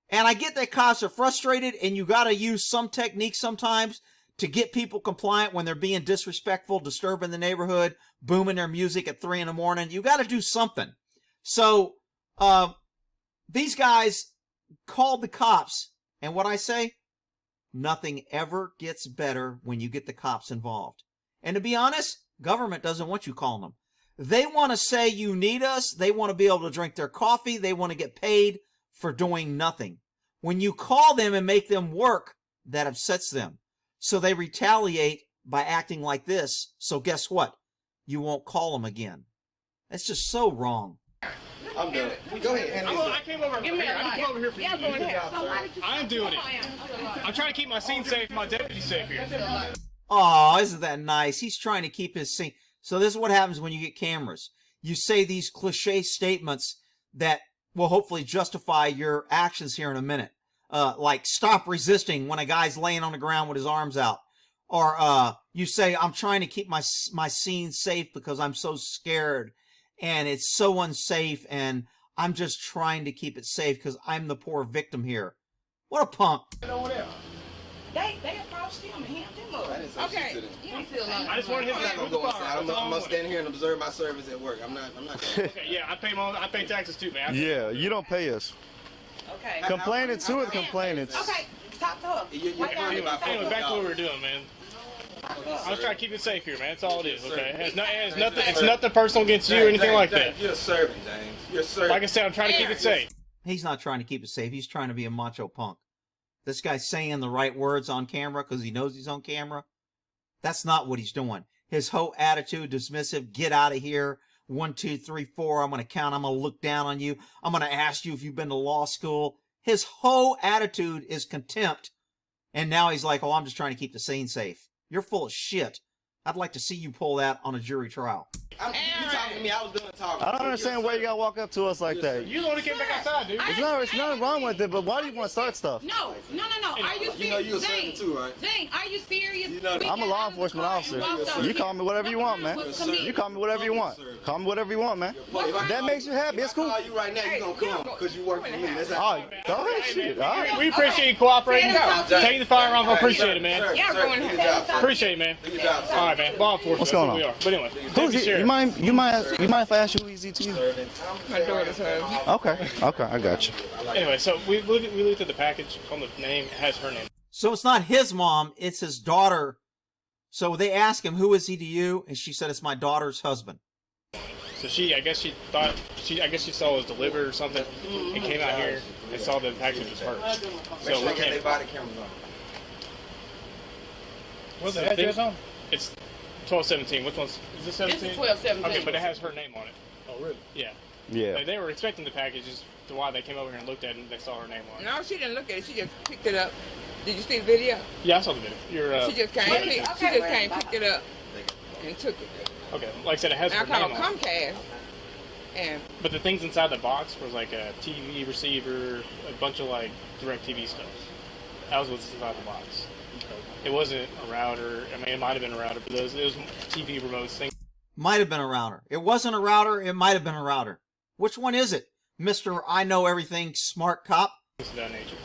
And I get that cops are frustrated, and you got to use some technique sometimes to get people compliant when they're being disrespectful, disturbing the neighborhood, booming their music at 3 a.m. You got to do something. So these guys called the cops, and what I say, nothing ever gets better when you get the cops involved. And to be honest, government doesn't want you calling them. They want to say you need us. They want to be able to drink their coffee. They want to get paid for doing nothing. When you call them and make them work, that upsets them. So they retaliate by acting like this. So guess what? You won't call them again. That's just so wrong. I'm done. Go ahead. I came over here. I came over here for you. I'm doing it. I'm trying to keep my scene safe, my deputy safe here. Oh, isn't that nice? He's trying to keep his scene. So this is what happens when you get cameras. You say these cliche statements that will hopefully justify your actions here in a minute. Like stop resisting when a guy's laying on the ground with his arms out. Or you say, I'm trying to keep my scene safe because I'm so scared and it's so unsafe and I'm just trying to keep it safe because I'm the poor victim here. What a punk. They approached him and him up. Okay. I just wanted him I'm not to gonna go inside. I'm gonna stand here and observe my service at work. I'm not. Okay, yeah, I pay taxes too, man. Yeah, you don't pay us. Okay. Complaining to it, complaining. Okay. Talk to her. You're Anyway, back to what we were doing, man. I was trying to keep it safe here, man. That's all it is, okay? It's nothing personal against you or anything like that. You're serving, James. You're serving. Like I said, I'm trying to keep it safe. He's not trying to keep it safe. He's trying to be a macho punk. This guy's saying the right words on camera because he knows he's on camera. That's not what he's doing. His whole attitude, dismissive, get out of here. 1, 2, 3, 4. I'm going to count. I'm going to look down on you. I'm going to ask you if you've been to law school. His whole attitude is contempt. And now he's like, oh, I'm just trying to keep the scene safe. You're full of shit. I'd like to see you pull that on a jury trial. You talking to me? I was doing talking. I don't understand why you gotta walk up to us like that. You the one that came back outside, dude. It's nothing wrong with it, but why do you want to start stuff? No. Are you serious? You know you a servant too, right? Zane, are you serious? You know, I'm a law enforcement officer. You call me whatever you want, man. You call me whatever you want. Call me whatever you want, man. That makes you happy. It's cool. If I call you right now, you gonna come because you work for me. That's All right, go ahead, shit. All right. We appreciate you cooperating. Taking the firearms, I appreciate it, man. Yeah, going ahead. Appreciate it, man. All right, man. Law enforcement. What's going on? We are. But anyway, Who's he? You mind if I ask you who he's to you? My daughter's husband. Okay, I got you. Anyway, so we looked at the package on the name. It has her name. So it's not his mom, it's his daughter. So they ask him, who is he to you? And she said, it's my daughter's husband. So I guess she saw it was delivered or something, and came out here and saw the package was hers. So we they can't. body cameras on. What's the address on? It's 1217. Which one's is this 17? This is 1217. Okay, but it has her name on it. Oh, really? Yeah. Yeah. They were expecting the packages. To why they came over here and looked at it and they saw her name on it. No, she didn't look at it. She just picked it up. Did you see the video? Yeah, I saw the video. She just came, picked it up, and took it. Okay, like I said, it has And her I name called on it. Comcast, and But the things inside the box was like a TV receiver, a bunch of like direct TV stuff. That was what's inside the box. It wasn't a router. I mean, it might have been a router, but it was TV remotes thing. Might have been a router. It wasn't a router. It might have been a router. Which one is it, Mr. I know everything smart cop? Things of that nature.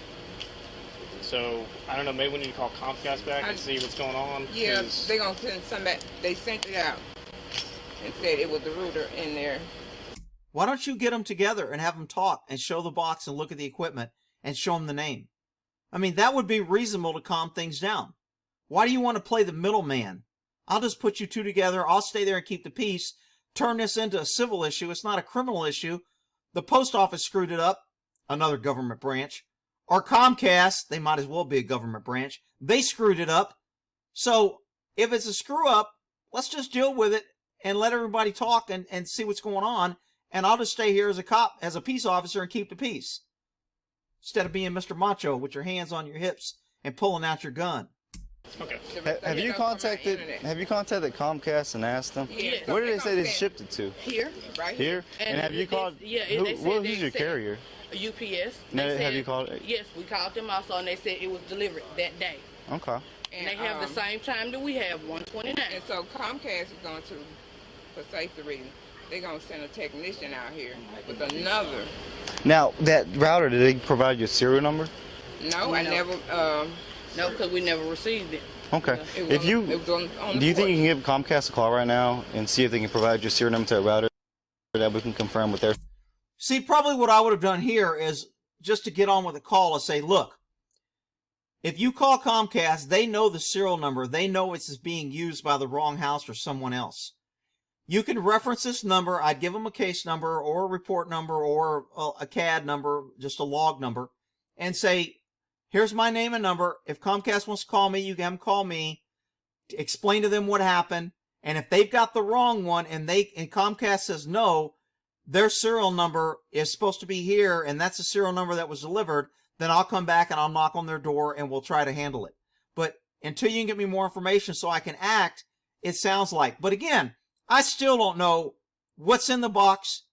So I don't know. Maybe we need to call Comcast back and see what's going on. Yeah, they're gonna send some back. They sent it out and said it was the router in there. Why don't you get them together and have them talk and show the box and look at the equipment and show them the name? I mean, that would be reasonable to calm things down. Why do you want to play the middleman? I'll just put you two together. I'll stay there and keep the peace. Turn this into a civil issue. It's not a criminal issue. The post office screwed it up. Another government branch. Or Comcast, they might as well be a government branch. They screwed it up. So if it's a screw up, let's just deal with it and let everybody talk and see what's going on. And I'll just stay here as a cop, as a peace officer, and keep the peace. Instead of being Mr. Macho with your hands on your hips and pulling out your gun. Okay. Have you contacted Comcast and asked them? Yeah. Where did they say they shipped it to? Here, right Here? And have you called? Yeah, Who's your carrier? UPS. Have you called? Yes, we called them also, and they said it was delivered that day. Okay. And they have the same time that we have, 1:29. And so Comcast is going to, for safety reasons, they're going to send a technician out here with another. Now, that router, did they provide you a serial number? No, I never. No, because we never received it. Okay. It was If you on do you the think you can give Comcast a call right now and see if they can provide your serial number to that router that we can confirm with their? See, probably what I would have done here is just to get on with the call and say, look, if you call Comcast, they know the serial number. They know it's being used by the wrong house or someone else. You can reference this number. I'd give them a case number or a report number or a CAD number, just a log number, and say, here's my name and number. If Comcast wants to call me, you can have them call me. Explain to them what happened. And if they've got the wrong one and Comcast says no, their serial number is supposed to be here and that's the serial number that was delivered, then I'll come back and I'll knock on their door and we'll try to handle it. But until you can get me more information so I can act, it sounds like. But again, I still don't know what's in the box.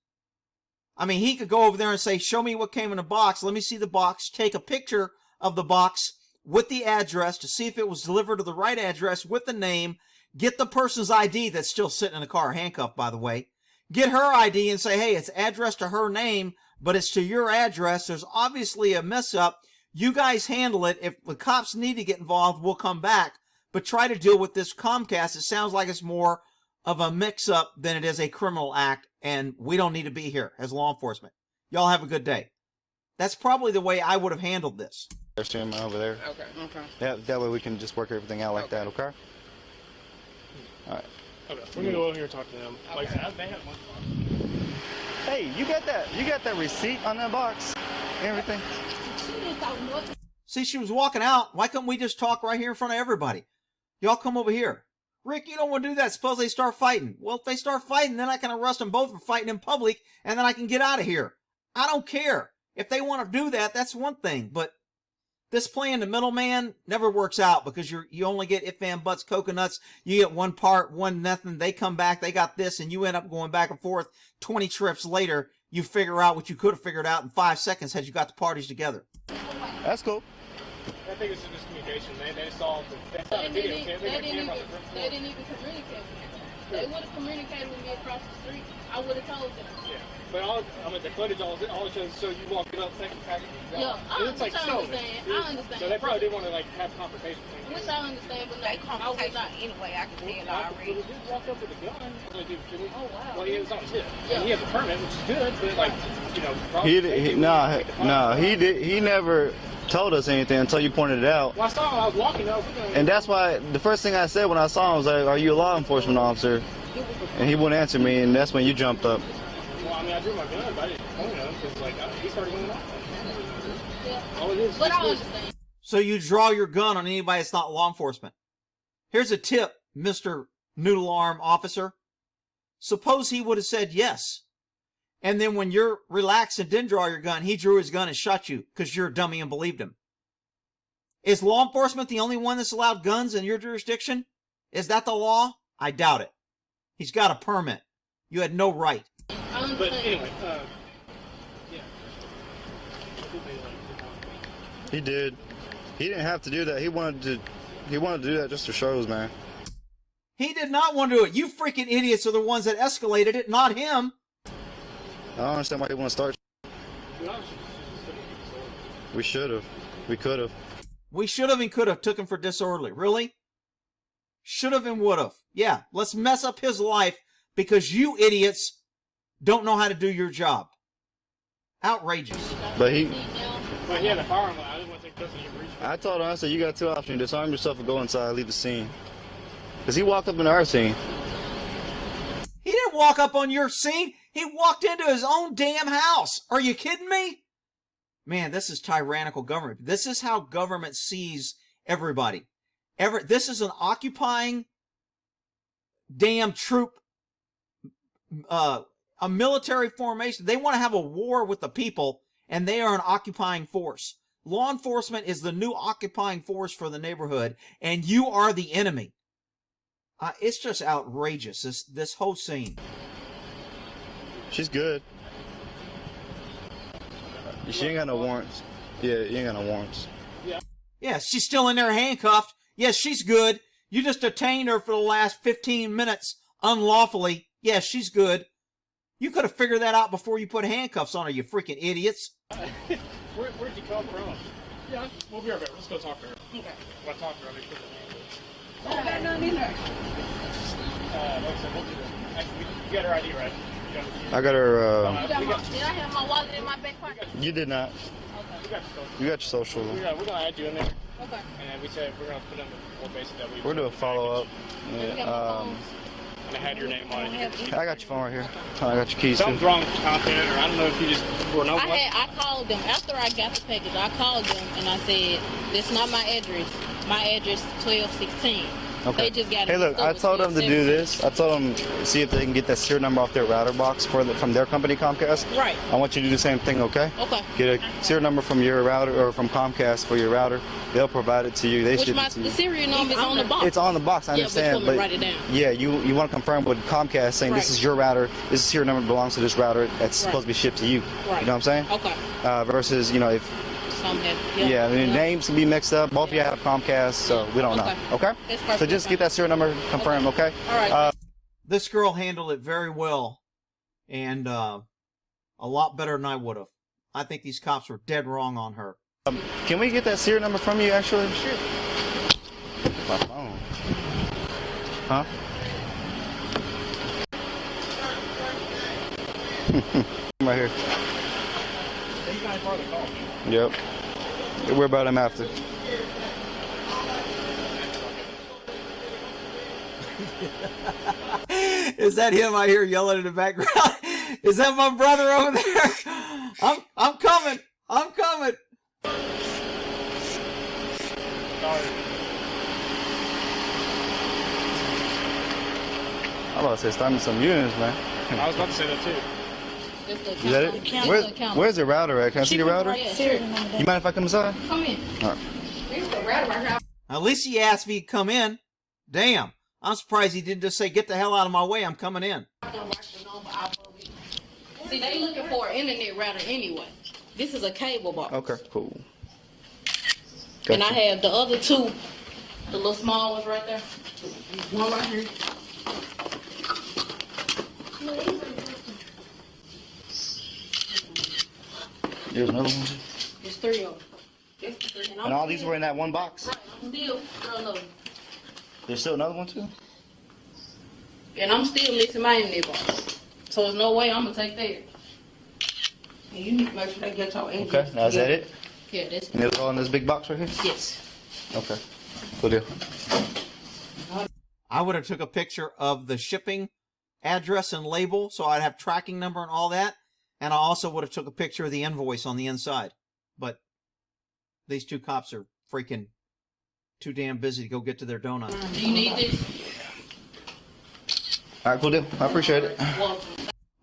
I mean, he could go over there and say, show me what came in the box. Let me see the box. Take a picture of the box with the address to see if it was delivered to the right address with the name. Get the person's ID that's still sitting in the car, handcuffed, by the way. Get her ID and say, hey, it's addressed to her name, but it's to your address. There's obviously a mess up. You guys handle it. If the cops need to get involved, we'll come back. But try to deal with this Comcast. It sounds like it's more of a mix-up than it is a criminal act, and we don't need to be here as law enforcement. Y'all have a good day. That's probably the way I would have handled this. Over there. Okay. Yeah, that way we can just work everything out like that, okay? All right. Okay. We're gonna go over here and talk to them. Like I said, they have one. Hey, you got that receipt on that box and everything? See, she was walking out. Why couldn't we just talk right here in front of everybody? Y'all come over here. Rick, you don't want to do that. Suppose they start fighting. Well, if they start fighting, then I can arrest them both for fighting in public, and then I can get out of here. I don't care. If they want to do that, that's one thing. But this playing the middleman never works out because you only get if and buts, coconuts. You get one part, one nothing. They come back, they got this, and you end up going back and forth. 20 trips later, you figure out what you could have figured out in 5 seconds had you got the parties together. That's cool. I think it's just miscommunication, man. They saw the They video. didn't even communicate with me. They would have communicated with me across the street. I would have told them. Yeah. But the footage all it shows so you walking up second package. Yeah, I understand. I understand. So they probably didn't want to have confrontation. Which I understand, but They conversation anyway, I can tell already. He just walked up with a gun. Oh, wow. Well, he was on his hip. Yeah. He has a permit, which is good, but He never told us anything until you pointed it out. Well, I saw him. I was walking. And that's why the first thing I said when I saw him was like, "Are you a law enforcement officer?" And he wouldn't answer me, and that's when you jumped up. Well, I mean, I drew my gun, but I didn't point him because he started going off. All it is. But I understand. So you draw your gun on anybody that's not law enforcement. Here's a tip, Mr. Noodle Arm Officer. Suppose he would have said yes. And then when you're relaxed and didn't draw your gun, he drew his gun and shot you because you're a dummy and believed him. Is law enforcement the only one that's allowed guns in your jurisdiction? Is that the law? I doubt it. He's got a permit. You had no right. But anyway, yeah. He did. He didn't have to do that. He wanted to He wanted to do that just for shows, man. He did not want to do it. You freaking idiots are the ones that escalated it, not him. I don't understand why he want to start. We should have. We could have. We should have and could have took him for disorderly. Really? Should have and would have. Yeah, let's mess up his life because you idiots don't know how to do your job. Outrageous. But he had a firearm. I didn't want to take custody of your breach. I told him, I said, you got two options. Disarm yourself or go inside, leave the scene. Because he walked up into our scene. He didn't walk up on your scene. He walked into his own damn house. Are you kidding me? Man, this is tyrannical government. This is how government sees everybody. This is an occupying damn troop, a military formation. They want to have a war with the people, and they are an occupying force. Law enforcement is the new occupying force for the neighborhood, and you are the enemy. It's just outrageous, this whole scene. She's good. She ain't got no warrants. Yeah, you ain't got no warrants. Yeah, she's still in there handcuffed. Yes, she's good. You just detained her for the last 15 minutes unlawfully. Yes, she's good. You could have figured that out before you put handcuffs on her, you freaking idiots. Where'd you come from? Yeah, we'll be right back. Let's go talk to her. Okay. I'll talk to her. I got nothing in there. Like I said, we'll do that. Actually, you got her ID, right? I got her, Did I have my wallet in my back pocket? you did not. Okay. You got your social. We're going to add you in there. Okay. And we said we're going to put in the full basic that we... We're doing a follow-up. Yeah, and it had your name on it. I got your phone right here. I got your keys Something's too. wrong with the content, or I don't know if you just were no. I called them after I got the package. I called them and I said, "This is not my address. My address is 1216." Okay. They just got Hey, look, I told them to do this. I told them see if they can get that serial number off their router box from their company, Comcast. Right. I want you to do the same thing, okay? Okay. Get a serial number from your router or from Comcast for your router. They'll provide it to you. They ship it to you. The serial number is on the box. It's on the box, I understand. But write it down. Yeah, you want to confirm with Comcast saying this is your router, this serial number belongs to this router that's supposed to be shipped to you. Right. You know what I'm saying? Okay. Versus, if I mean, names can be mixed up. Both of you have Comcast, so we don't know. Okay? So just get that serial number confirmed, okay? All right. This girl handled it very well, and a lot better than I would have. I think these cops were dead wrong on her. Can we get that serial number from you, actually? Sure. My phone. Huh? Right here. Yep. We're about him after. Is that him I hear yelling in the background? Is that my brother over there? I'm coming. I'm coming. I'm about to say start me some units, man. I was about to say that too. Is that it? Where's the router at? Can I see the router? Yeah, sure. You mind if I come inside? Come in. All right. There's the router right here. At least he asked if he'd come in. Damn. I'm surprised he didn't just say, get the hell out of my way, I'm coming in. See, they looking for an internet router anyway. This is a cable box. Okay, cool. And I have the other two, the little small ones right there. One right here. There's another one. There's three of them. And all these were in that one box? Right, I'm still another. There's still another one too? And I'm still missing my internet box. So there's no way I'm gonna take that. And you need to make sure they get your address. Okay, now is that it? Yeah, that's it. And it's all in this big box right here? Yes. Okay, cool deal. I would have took a picture of the shipping address and label, so I'd have tracking number and all that. And I also would have took a picture of the invoice on the inside. But these two cops are freaking too damn busy to go get to their donut. Do you need this? All right, cool deal. I appreciate it. Well,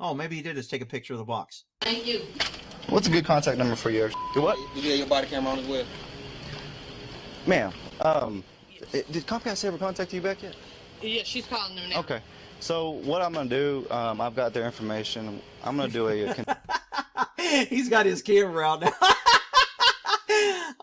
Oh, maybe he did just take a picture of the box. thank you. What's a good contact number for you? Good what? You get your body camera on as well. Ma'am, did Comcast ever contact you back yet? Yeah, she's calling them now. Okay. So what I'm going to do, I've got their information. I'm going to do a... He's got his camera out now.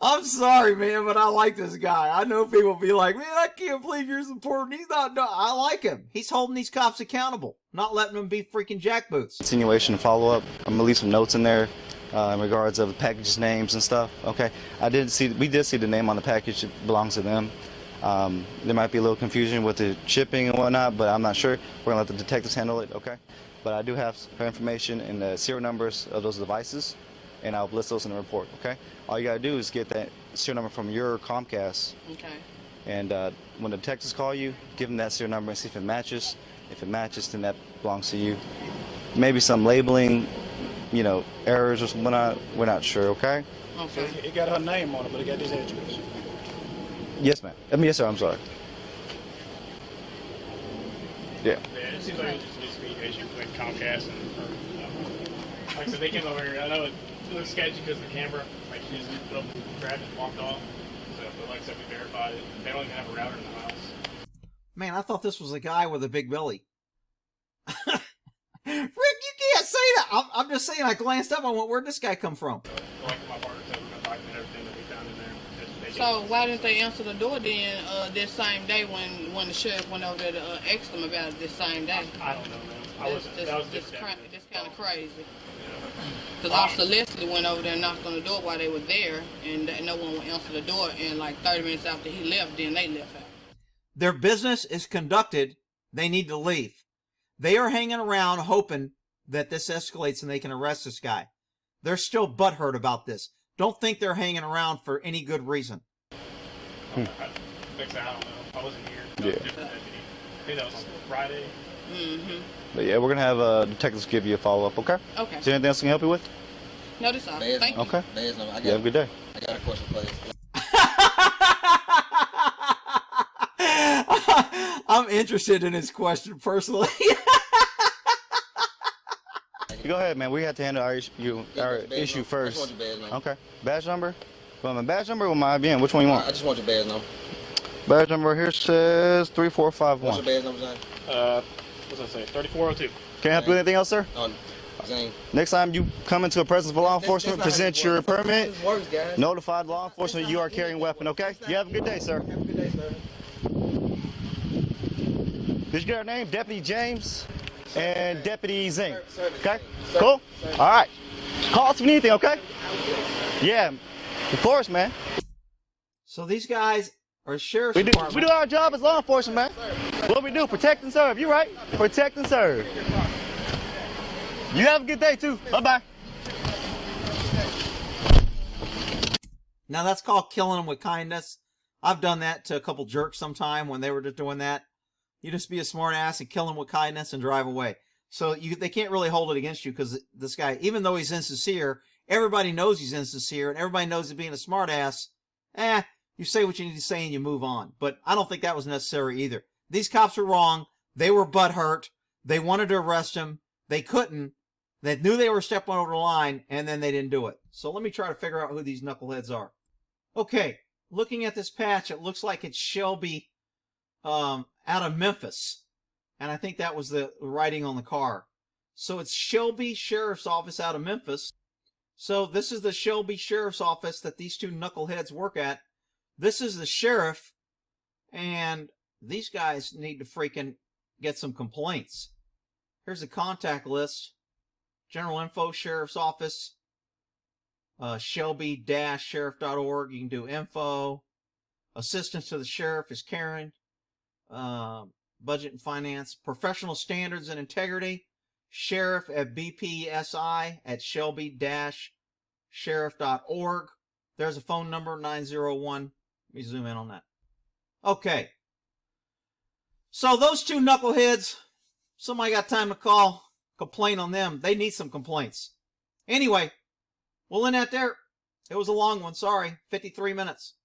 I'm sorry, man, but I like this guy. I know people be like, man, I can't believe you're supporting. He's not. No, I like him. He's holding these cops accountable, not letting them be freaking jackboots. Continuation follow-up. I'm gonna leave some notes in there in regards of the package names and stuff. Okay. We did see the name on the package. It belongs to them. There might be a little confusion with the shipping and whatnot, but I'm not sure. We're gonna let the detectives handle it. Okay. But I do have her information and the serial numbers of those devices, and I'll list those in the report. Okay. All you gotta do is get that serial number from your Comcast. Okay. And when the detectives call you, give them that serial number and see if it matches. If it matches, then that belongs to you. Maybe some labeling, you know, errors or something. We're not sure. Okay. Okay. It got her name on it, but it got this address. Yes, ma'am. Yes, sir. I'm sorry. Yeah. Yeah, it seems like it was just a miscommunication between Comcast and like I said, they came over here. I know it looks sketchy because of the camera. Like, she just put up the grab and walked off. So, but like I said, we verified it. They don't even have a router in the house. Man, I thought this was a guy with a big belly. Rick, you can't say that. I'm just saying, I glanced up and went, where'd this guy come from? Like my partner said, we're going to document everything that we found in there. So why didn't they answer the door then this same day when the sheriff went over there to ask them about it this same day? I don't know, man. That's kind of crazy. Because Officer Leslie went over there and knocked on the door while they were there, and no one would answer the door. And like 30 minutes after he left, then they left out. Their business is conducted. They need to leave. They are hanging around hoping that this escalates and they can arrest this guy. They're still butthurt about this. Don't think they're hanging around for any good reason. I don't know. I wasn't here. Yeah. I think that was on Friday. Mm-hmm. But yeah, we're gonna have detectives give you a follow-up. Okay. Okay. Is there anything else I can help you with? No, that's all. Thank you. Okay. You Have a good day. I got a question for you. I'm interested in his question personally. Go ahead, man. We have to handle our issue first. I just want your badge number. Okay. Badge number? You want my badge number or my IBM? Which one you want? I just want your badge number. Badge number here says 3451. What's your badge number, Zane? What's that say? 3402. Can I help you with anything else, sir? Zane. Next time you come into a presence of law enforcement, present your permit, This works, guys. notify law enforcement you are carrying a weapon, okay? You have a good day, sir. Have a good day, sir. Did you get our name? Deputy James and Deputy Zing. Sir, Okay? sir, Cool? sir. All right. Call us if you need anything, okay? Yeah. Of course, man. So these guys are sheriff's We do department. our job as law enforcement, man. What we do, protect and serve. You right? Protect and serve. You have a good day, too. Bye-bye. Now that's called killing them with kindness. I've done that to a couple jerks sometime when they were just doing that. You just be a smart ass and kill them with kindness and drive away. So they can't really hold it against you because this guy, even though he's insincere, everybody knows he's insincere and everybody knows he's being a smart ass. You say what you need to say and you move on. But I don't think that was necessary either. These cops were wrong. They were butthurt. They wanted to arrest him. They couldn't. They knew they were stepping over the line, and then they didn't do it. So let me try to figure out who these knuckleheads are. Okay, looking at this patch, it looks like it's Shelby out of Memphis. And I think that was the writing on the car. So it's Shelby Sheriff's Office out of Memphis. So this is the Shelby Sheriff's Office that these two knuckleheads work at. This is the sheriff, and these guys need to freaking get some complaints. Here's the contact list. General info, sheriff's office, shelby-sheriff.org. You can do info. Assistance to the sheriff is Karen. Budget and finance. Professional standards and integrity. Sheriff at BPSI at shelby-sheriff.org. There's a phone number, 901. Let me zoom in on that. Okay. So those two knuckleheads, somebody got time to call, complain on them. They need some complaints. Anyway, we'll end that there. It was a long one. Sorry. 53 minutes.